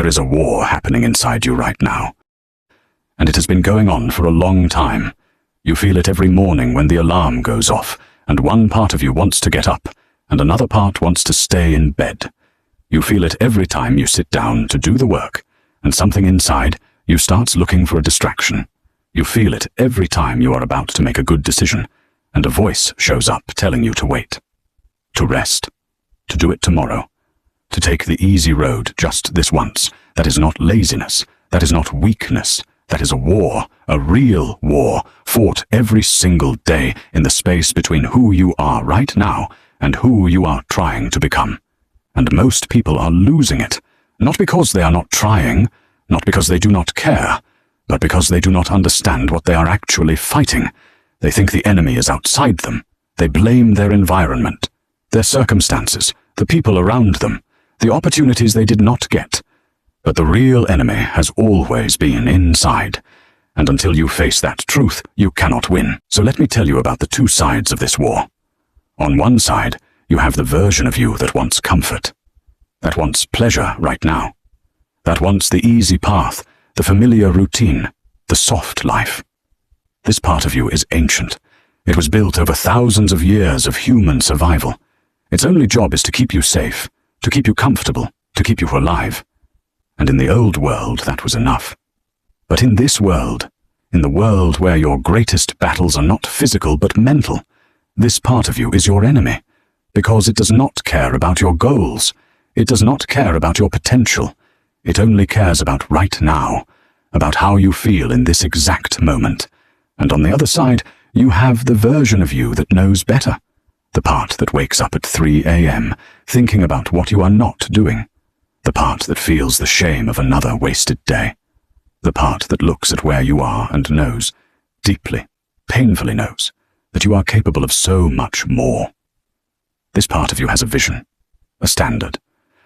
There is a war happening inside you right now. And it has been going on for a long time. You feel it every morning when the alarm goes off, and one part of you wants to get up, and another part wants to stay in bed. You feel it every time you sit down to do the work, and something inside you starts looking for a distraction. You feel it every time you are about to make a good decision, and a voice shows up telling you to wait, to rest, to do it tomorrow, to take the easy road just this once. That is not laziness. That is not weakness. That is a war, a real war, fought every single day in the space between who you are right now and who you are trying to become. And most people are losing it, not because they are not trying, not because they do not care, but because they do not understand what they are actually fighting. They think the enemy is outside them. They blame their environment, their circumstances, the people around them, the opportunities they did not get. But the real enemy has always been inside, and until you face that truth, you cannot win. So let me tell you about the two sides of this war. On one side, you have the version of you that wants comfort, that wants pleasure right now, that wants the easy path, the familiar routine, the soft life. This part of you is ancient. It was built over thousands of years of human survival. Its only job is to keep you safe, to keep you comfortable, to keep you alive. And in the old world, that was enough. But in this world, in the world where your greatest battles are not physical but mental, this part of you is your enemy, because it does not care about your goals. It does not care about your potential. It only cares about right now, about how you feel in this exact moment. And on the other side, you have the version of you that knows better, the part that wakes up at 3 a.m. thinking about what you are not doing, the part that feels the shame of another wasted day, the part that looks at where you are and knows, deeply, painfully knows, that you are capable of so much more. This part of you has a vision, a standard,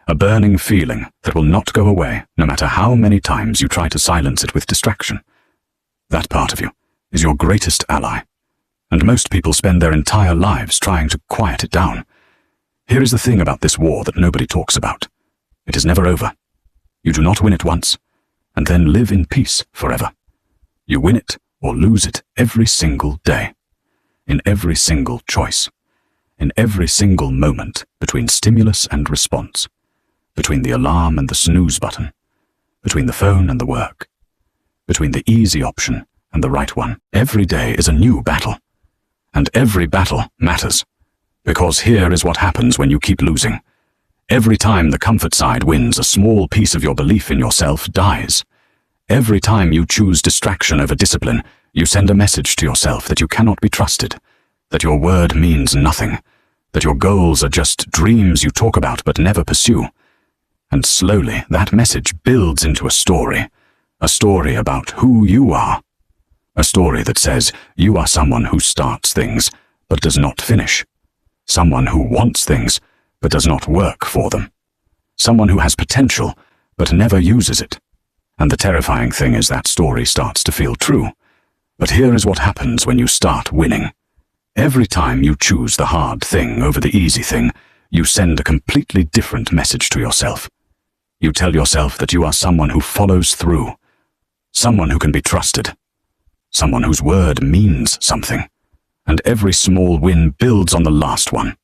a burning feeling that will not go away no matter how many times you try to silence it with distraction. That part of you is your greatest ally, and most people spend their entire lives trying to quiet it down. Here is the thing about this war that nobody talks about. It is never over. You do not win it once, and then live in peace forever. You win it or lose it every single day, in every single choice, in every single moment between stimulus and response, between the alarm and the snooze button, between the phone and the work, between the easy option and the right one. Every day is a new battle, and every battle matters, because here is what happens when you keep losing. Every time the comfort side wins, a small piece of your belief in yourself dies. Every time you choose distraction over discipline, you send a message to yourself that you cannot be trusted, that your word means nothing, that your goals are just dreams you talk about but never pursue. And slowly that message builds into a story about who you are, a story that says you are someone who starts things but does not finish, someone who wants things but does not work for them, someone who has potential but never uses it. And the terrifying thing is that story starts to feel true. But here is what happens when you start winning. Every time you choose the hard thing over the easy thing, you send a completely different message to yourself. You tell yourself that you are someone who follows through, someone who can be trusted, someone whose word means something, and every small win builds on the last one.